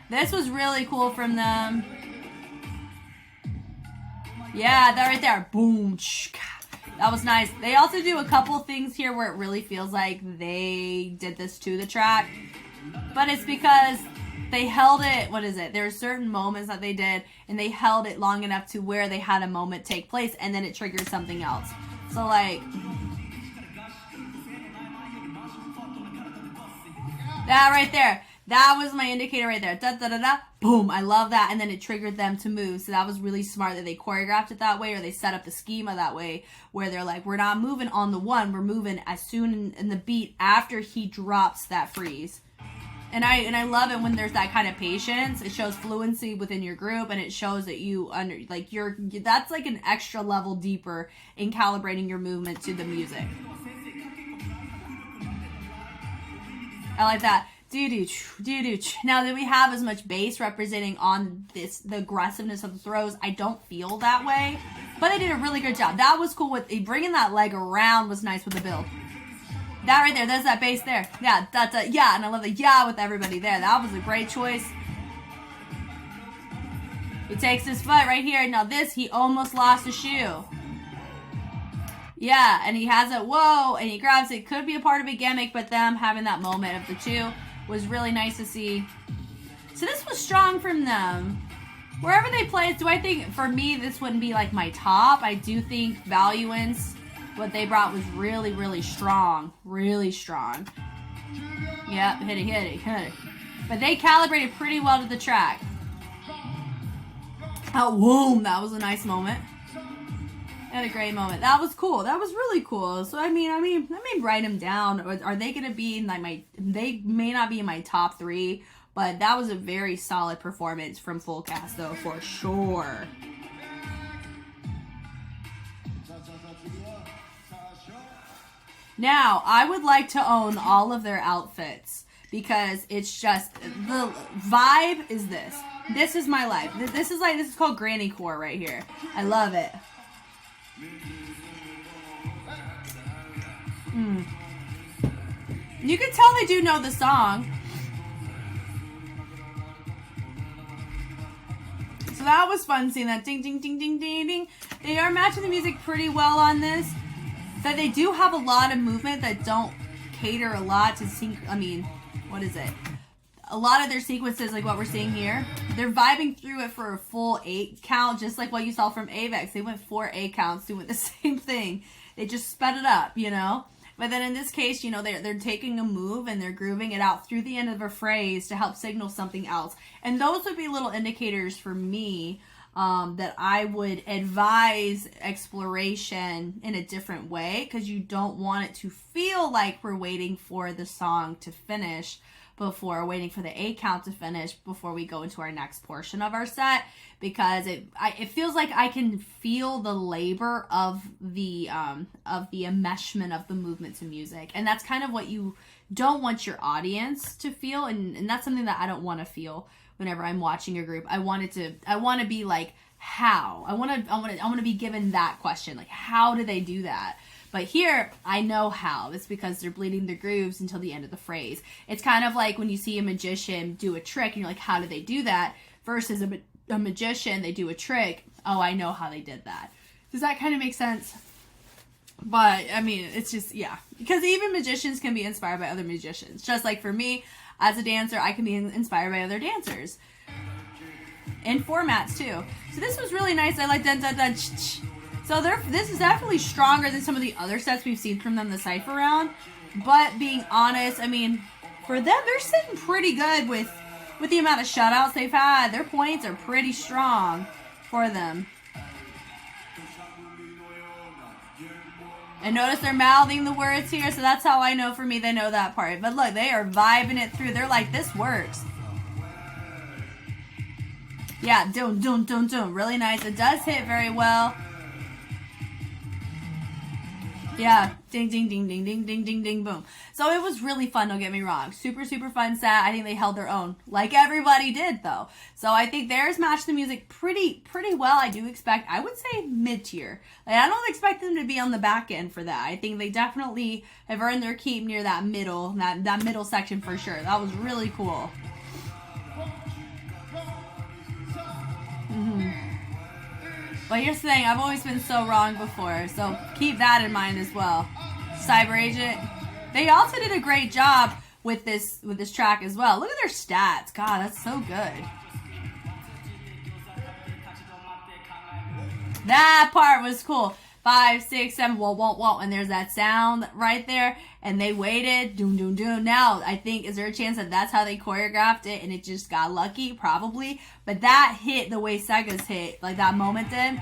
This was really cool from them. Yeah, that right there. Boom. That was nice. They also do a couple things here where it really feels like they did this to the track. But it's because they held it, what is it? There are certain moments that they did, and they held it long enough to where they had a moment take place, and then it triggered something else. So, like, that right there. That was my indicator right there. Da, da, da, da. Boom. I love that. And then it triggered them to move. So that was really smart that they choreographed it that way, or they set up the schema that way, where they're like, we're not moving on the one. We're moving as soon in the beat after he drops that freeze. And I love it when there's that kind of patience. It shows fluency within your group, and it shows that that's like an extra level deeper in calibrating your movement to the music. I like that. Now that we have as much bass representing on the aggressiveness of the throws, I don't feel that way. But they did a really good job. That was cool. With bringing that leg around was nice with the build. That right there, there's that bass there. Yeah, yeah, and I love the yeah with everybody there. That was a great choice. He takes his foot right here. Now this, he almost lost a shoe. Yeah, and he has it, whoa, and he grabs it. Could be a part of a gimmick, but them having that moment of the two was really nice to see. So this was strong from them. Wherever they play, do I think, for me, this wouldn't be like my top. I do think Valuance, what they brought was really, really strong. Really strong. Yep, hit it. But they calibrated pretty well to the track. Oh, boom, that was a nice moment. Had a great moment. That was cool. That was really cool. So I mean, let me write them down. Are they gonna be in like my? They may not be in my top 3, but that was a very solid performance from Full Cast, though, for sure. Now, I would like to own all of their outfits because it's just the vibe is this. This is my life. This is called Granny Core right here. I love it. You can tell they do know the song. So that was fun seeing that ding ding ding ding ding ding. They are matching the music pretty well on this. That they do have a lot of movement that don't cater a lot to what is it? A lot of their sequences, like what we're seeing here, they're vibing through it for a full 8 count, just like what you saw from Avex. They went 4 8 counts doing the same thing. They just sped it up, you know? But then in this case, you know, they're taking a move and they're grooving it out through the end of a phrase to help signal something else. And those would be little indicators for me that I would advise exploration in a different way, because you don't want it to feel like we're waiting for the song to finish before waiting for the 8 count to finish before we go into our next portion of our set, because it feels like I can feel the labor of the enmeshment of the movement to music, and that's kind of what you don't want your audience to feel, and that's something that I don't want to feel whenever I'm watching a group. I want to be like, how? I want to be given that question, like, how do they do that? But here, I know how. It's because they're bleeding their grooves until the end of the phrase. It's kind of like when you see a magician do a trick, and you're like, how do they do that? Versus a magician, they do a trick. Oh, I know how they did that. Does that kind of make sense? But, I mean, it's just, yeah. Because even magicians can be inspired by other magicians. Just like for me, as a dancer, I can be inspired by other dancers. In formats, too. So this was really nice. I like dun-dun-dun, ch-ch. So this is definitely stronger than some of the other sets we've seen from them the CYPHER round. But being honest, I mean, for them, they're sitting pretty good with the amount of shutouts they've had. Their points are pretty strong for them. And notice they're mouthing the words here, so that's how I know, for me, they know that part. But look, they are vibing it through. They're like, this works. Yeah, dun, dun, dun, dun. Really nice. It does hit very well. Yeah, ding, ding, ding, ding, ding, ding, ding, ding, boom. So it was really fun, don't get me wrong. Super, super fun set. I think they held their own, like everybody did, though. So I think theirs matched the music pretty well. I do expect, I would say, mid-tier. Like, I don't expect them to be on the back end for that. I think they definitely have earned their keep near that middle, that middle section for sure. That was really cool. But here's the thing, I've always been so wrong before, so keep that in mind as well. Cyber Agent, they also did a great job with this track as well. Look at their stats. God, that's so good. That part was cool. 5, 6, 7, whoa, whoa, whoa, and there's that sound right there, and they waited, doom, doom, doom. Now, I think, is there a chance that that's how they choreographed it, and it just got lucky? Probably, but that hit the way Sega's hit, like that moment did.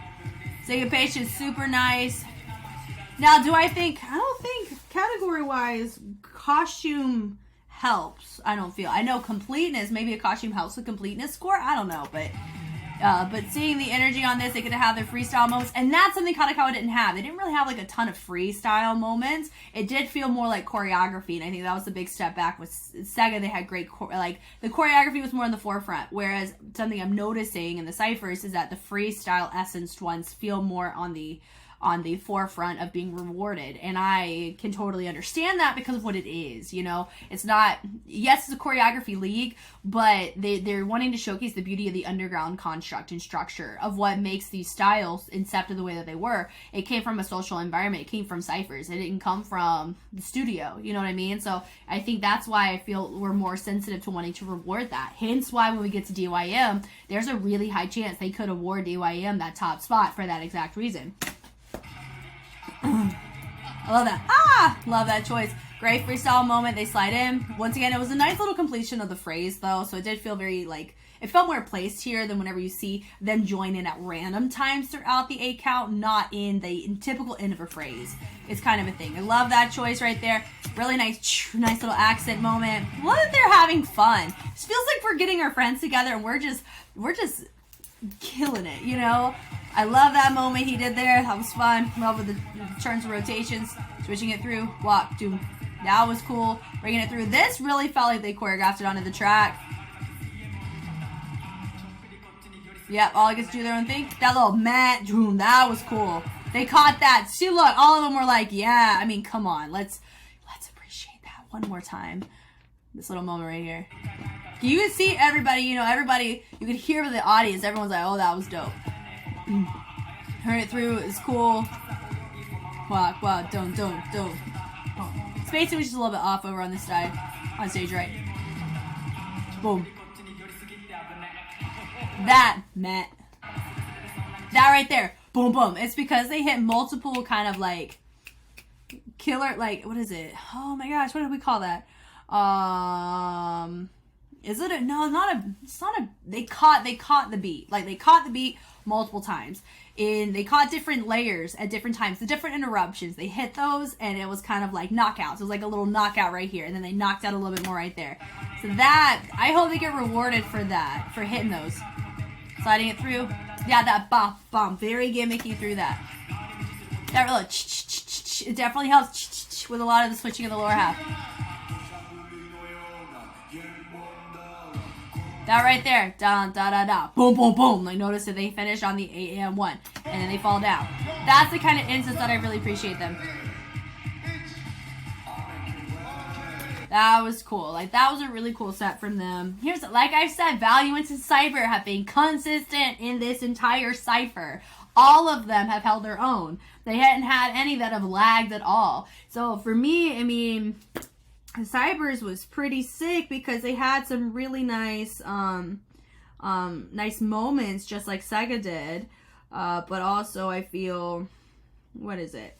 Syncopation is super nice. Now, I don't think, category-wise, costume helps, I don't feel. I know completeness, maybe a costume helps with completeness score, I don't know, but seeing the energy on this, they could have their freestyle moments, and that's something Kadokawa didn't have. They didn't really have like a ton of freestyle moments. It did feel more like choreography, and I think that was the big step back with Sega. They had great, the choreography was more in the forefront, whereas something I'm noticing in the CYPHERs is that the freestyle essenced ones feel more on the forefront of being rewarded, and I can totally understand that because of what it is, you know. It's not, yes, it's a choreography league, but they're wanting to showcase the beauty of the underground construct and structure of what makes these styles incepted the way that they were. It came from a social environment. It came from CYPHERs. It didn't come from the studio, you know what I mean? So I think that's why I feel we're more sensitive to wanting to reward that. Hence why when we get to DYM, there's a really high chance they could award DYM that top spot for that exact reason. I love that. Love that choice. Great freestyle moment. They slide in. Once again, it was a nice little completion of the phrase, though, so it did feel very, like, it felt more placed here than whenever you see them join in at random times throughout the 8 count, not in the typical end of a phrase. It's kind of a thing. I love that choice right there. Really nice little accent moment. Love that they're having fun. It feels like we're getting our friends together and we're just killing it, you know? I love that moment he did there. That was fun. Love with the turns and rotations. Switching it through. Walk, doom. That was cool. Bringing it through. This really felt like they choreographed it onto the track. Yep, all gets to do their own thing. That little mat, doom. That was cool. They caught that. See, look, all of them were like, yeah. I mean, come on. Let's appreciate that one more time. This little moment right here. You can see everybody, you know, everybody, you could hear the audience. Everyone's like, oh, that was dope. Turn it through. It's cool. Walk, don't. Spacing was just a little bit off over on this side. On stage right. Boom. That, Matt. That right there. Boom, boom. It's because they hit multiple kind of like killer, like, what is it? Oh my gosh, what do we call that? Is it a, no, it's not a, they caught the beat. Like, they caught the beat multiple times. They caught different layers at different times, the different interruptions. They hit those, and it was kind of like knockouts. It was like a little knockout right here, and then they knocked out a little bit more right there. So that, I hope they get rewarded for that, for hitting those. Sliding it through. Yeah, that bomb. Very gimmicky through that. That really, it definitely helps with a lot of the switching of the lower half. That right there, da. Boom, boom, boom. Like, notice that they finish on the 8 and 1, and then they fall down. That's the kind of instance that I really appreciate them. That was cool. Like, that was a really cool set from them. Here's, like I said, Valiant and CYPHER have been consistent in this entire CYPHER. All of them have held their own. They hadn't had any that have lagged at all. So for me, I mean, CYPHER's was pretty sick because they had some really nice nice moments, just like Sega did. But also I feel, what is it?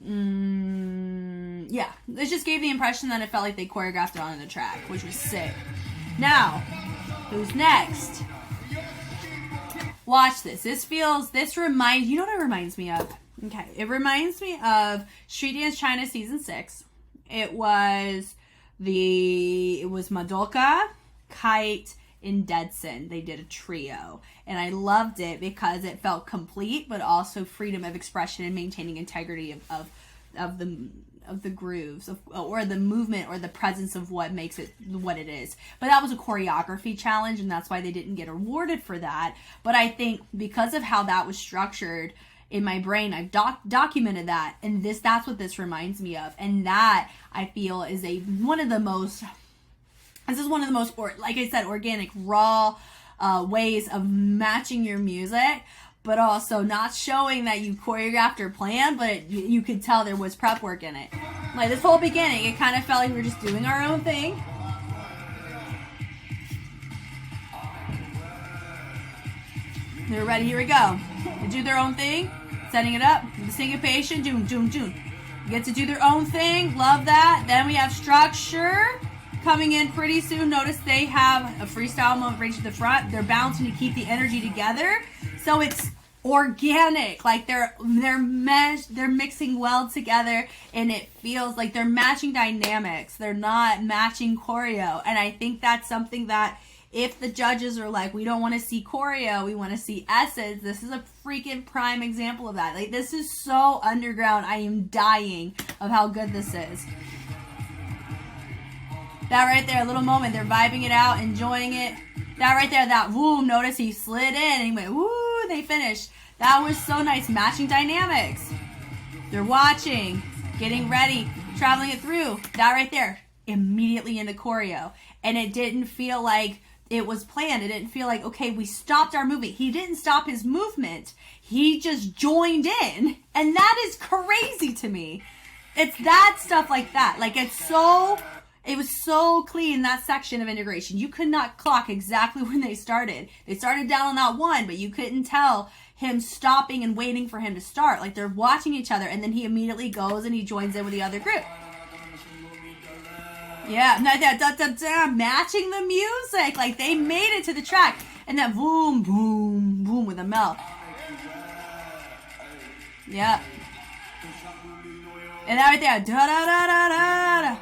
Yeah, it just gave the impression that it felt like they choreographed it onto the track, which was sick. Now, who's next? Watch this. This reminds, you know what it reminds me of? Okay, it reminds me of Street Dance China Season 6. It was Madoka, Kite, and Deadson. They did a trio, and I loved it because it felt complete, but also freedom of expression and maintaining integrity of the grooves or the movement or the presence of what makes it what it is. But that was a choreography challenge, and that's why they didn't get awarded for that. But I think because of how that was structured in my brain, I've documented that, and that's what this reminds me of, and that I feel is one of the most, like I said, organic, raw ways of matching your music, but also not showing that you choreographed or planned, but you could tell there was prep work in it. Like this whole beginning, it kind of felt like we were just doing our own thing. They're ready, here we go. They do their own thing, setting it up, the syncopation, doom. You get to do their own thing, love that. Then we have structure coming in pretty soon. Notice they have a freestyle moment right to the front. They're bouncing to keep the energy together. So it's organic, like they're mixing well together, and it feels like they're matching dynamics. They're not matching choreo, and I think that's something that if the judges are like, we don't want to see choreo, we want to see essence, this is a freaking prime example of that. Like, this is so underground. I am dying of how good this is. That right there, a little moment, they're vibing it out, enjoying it. That right there, that woo, notice he slid in and he went woo, they finished. That was so nice, matching dynamics. They're watching, getting ready, traveling it through. That right there, immediately into choreo. And it didn't feel like it was planned. It didn't feel like, okay, we stopped our movement. He didn't stop his movement. He just joined in. And that is crazy to me. It's that stuff like that. Like, it was so clean, that section of integration. You could not clock exactly when they started. They started down on that one, but you couldn't tell him stopping and waiting for him to start. Like, they're watching each other, and then he immediately goes and he joins in with the other group. Yeah, no, that da da da, matching the music, like they made it to the track, and that boom, boom, boom with a melt. Yeah, and that right there, da da da da da da.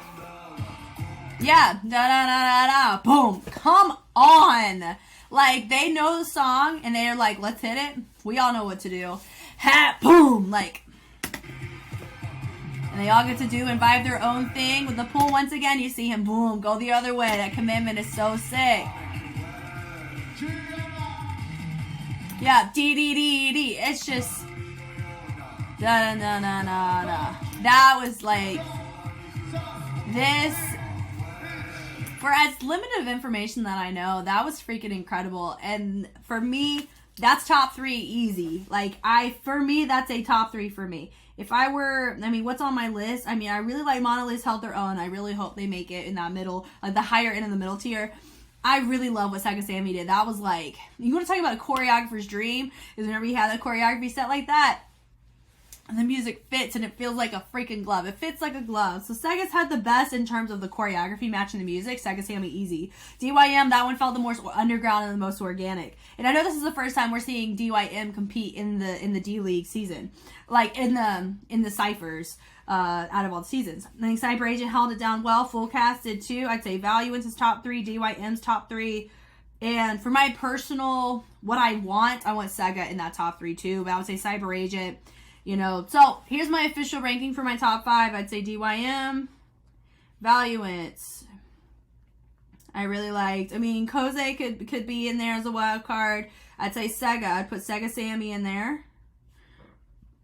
Yeah, da da da da da, boom. Come on, like they know the song, and they're like, let's hit it. We all know what to do. Ha, boom, like. And they all get to do and vibe their own thing. With the pool, once again, you see him, boom, go the other way. That commitment is so sick. Yeah, D. It's just... Da da da da da. That was like... This... For as limited of information that I know, that was freaking incredible. And for me, that's top 3 easy. Like, for me, that's a top 3 for me. If I were, I mean, what's on my list? I mean, I really like Monolith's held their own. I really hope they make it in that middle, like the higher end of the middle tier. I really love what Sega Sammy did. That was like, you want to talk about a choreographer's dream? Is whenever you have a choreography set like that, and the music fits and it feels like a freaking glove. It fits like a glove. So Sega's had the best in terms of the choreography matching the music. Sega Sammy easy. DYM, that one felt the most underground and the most organic. And I know this is the first time we're seeing DYM compete in the D.LEAGUE season, like in the ciphers out of all the seasons. I think Cyber Agent held it down well. Full Cast did too. I'd say Valuance is top 3. DYM's top 3. And for my personal, what I want Sega in that top 3 too. But I would say Cyber Agent. You know, so here's my official ranking for my top 5. I'd say DYM, Valuance. I really liked. I mean, Koze could be in there as a wild card. I'd say Sega. I'd put Sega Sammy in there.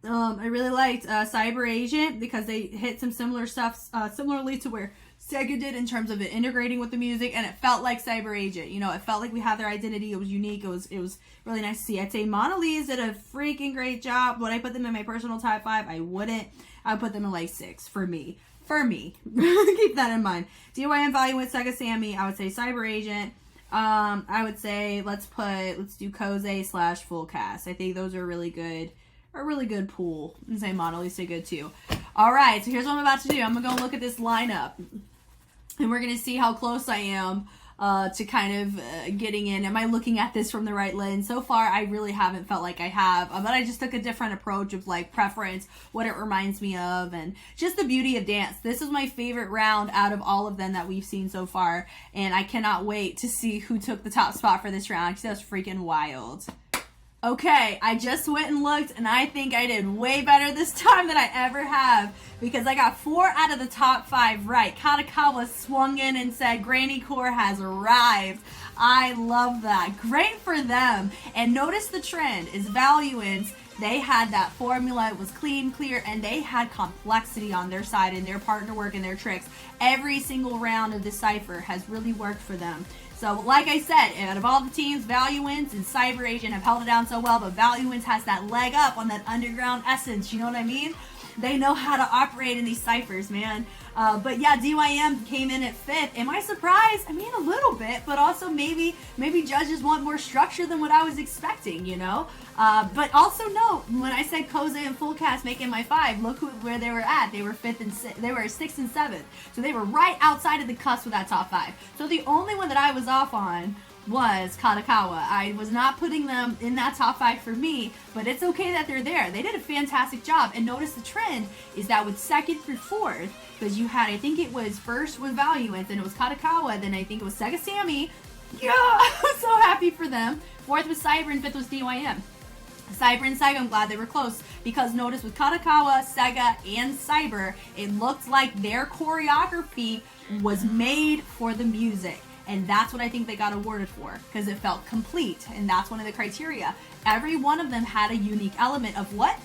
I really liked Cyber Agent because they hit some similar stuff, similarly to where Sega did in terms of it integrating with the music, and it felt like Cyber Agent. You know, it felt like we had their identity. It was unique. It was really nice to see. I'd say Monolith did a freaking great job. Would I put them in my personal top 5? I wouldn't. I would put them in like 6 for me. Keep that in mind. DYM, Value with Sega Sammy. I would say Cyber Agent. I would say let's do Koze / Full Cast. I think those are really good. A really good pool. And say Monolith did good too. All right, so here's what I'm about to do. I'm gonna go look at this lineup, and we're gonna see how close I am to kind of getting in. Am I looking at this from the right lens? So far, I really haven't felt like I have, but I just took a different approach of like preference, what it reminds me of, and just the beauty of dance. This is my favorite round out of all of them that we've seen so far, and I cannot wait to see who took the top spot for this round, because that was freaking wild. Okay, I just went and looked, and I think I did way better this time than I ever have, because I got 4 out of the top 5 right. Katakawa swung in and said, Granny Core has arrived. I love that. Great for them. And notice the trend is Valuance. They had that formula. It was clean, clear, and they had complexity on their side and their partner work and their tricks. Every single round of the Cypher has really worked for them. So, like I said, out of all the teams, Valuance and Cyber Agent have held it down so well, but Valuance has that leg up on that underground essence, you know what I mean? They know how to operate in these ciphers, man. But yeah, DYM came in at 5th. Am I surprised? I mean, a little bit, but also maybe judges want more structure than what I was expecting, you know? But also note, when I said Koze and Full Cast making my 5, look where they were at. They were 5th and 6th. They were 6th and 7th. So they were right outside of the cusp with that top 5. So the only one that I was off on was Katakawa. I was not putting them in that top 5 for me, but it's okay that they're there. They did a fantastic job. And notice the trend is that with 2nd through 4th, because you had, I think it was first with Valuance, then it was Katakawa, then I think it was Sega Sammy. Yeah, I'm so happy for them. 4th was Cyber, and 5th was DYM. Cyber and Sega, I'm glad they were close, because notice with Katakawa, Sega, and Cyber, it looked like their choreography was made for the music. And that's what I think they got awarded for, because it felt complete, and that's one of the criteria. Every one of them had a unique element of what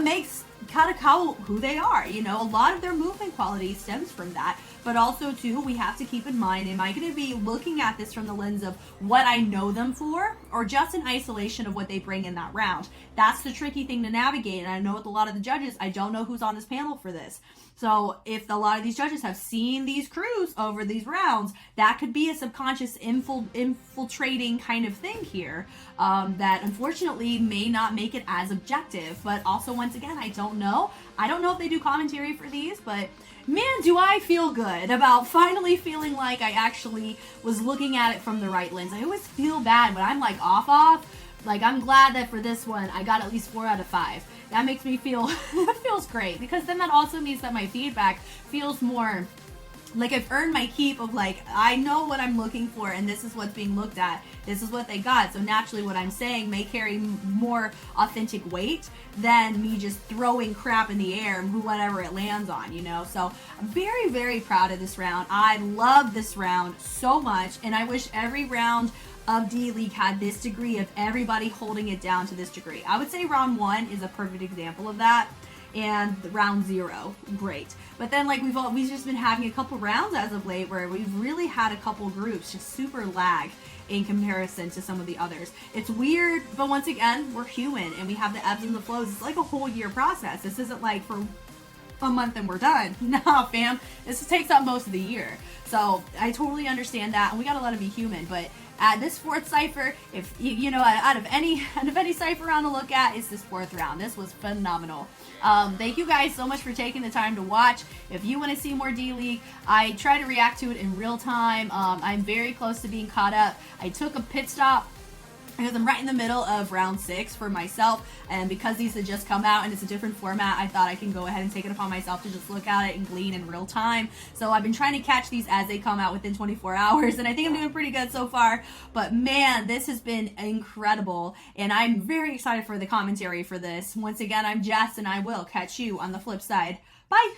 makes Katakawa who they are. You know, a lot of their movement quality stems from that. But also, too, we have to keep in mind, am I going to be looking at this from the lens of what I know them for, or just in isolation of what they bring in that round? That's the tricky thing to navigate, and I know with a lot of the judges, I don't know who's on this panel for this. So if a lot of these judges have seen these crews over these rounds, that could be a subconscious infiltrating kind of thing here that unfortunately may not make it as objective. But also, once again, I don't don't know. I don't know if they do commentary for these, but man, do I feel good about finally feeling like I actually was looking at it from the right lens. I always feel bad when I'm like off. Like, I'm glad that for this one, I got at least 4 out of 5. That makes me feel, that feels great, because then that also means that my feedback feels more like I've earned my keep of like, I know what I'm looking for and this is what's being looked at. This is what they got. So naturally what I'm saying may carry more authentic weight than me just throwing crap in the air and whatever it lands on, you know? So I'm very, very proud of this round. I love this round so much, and I wish every round of D.LEAGUE had this degree of everybody holding it down to this degree. I would say round 1 is a perfect example of that. And round 0, great. But then like we've just been having a couple rounds as of late where we've really had a couple groups just super lag in comparison to some of the others. It's weird, but once again, we're human and we have the ebbs and the flows. It's like a whole year process. This isn't like for a month and we're done. Nah, fam. This takes up most of the year. So I totally understand that, and we gotta let it be human. But at this 4th cipher, if you know, out of any cipher round to look at, it's this 4th round. This was phenomenal. Thank you guys so much for taking the time to watch. If you want to see more D.LEAGUE, I try to react to it in real time. I'm very close to being caught up. I took a pit stop because I'm right in the middle of round 6 for myself, and because these had just come out and it's a different format, I thought I can go ahead and take it upon myself to just look at it and glean in real time. So I've been trying to catch these as they come out within 24 hours, and I think I'm doing pretty good so far. But man, this has been incredible, and I'm very excited for the commentary for this. Once again, I'm Jess, and I will catch you on the flip side. Bye!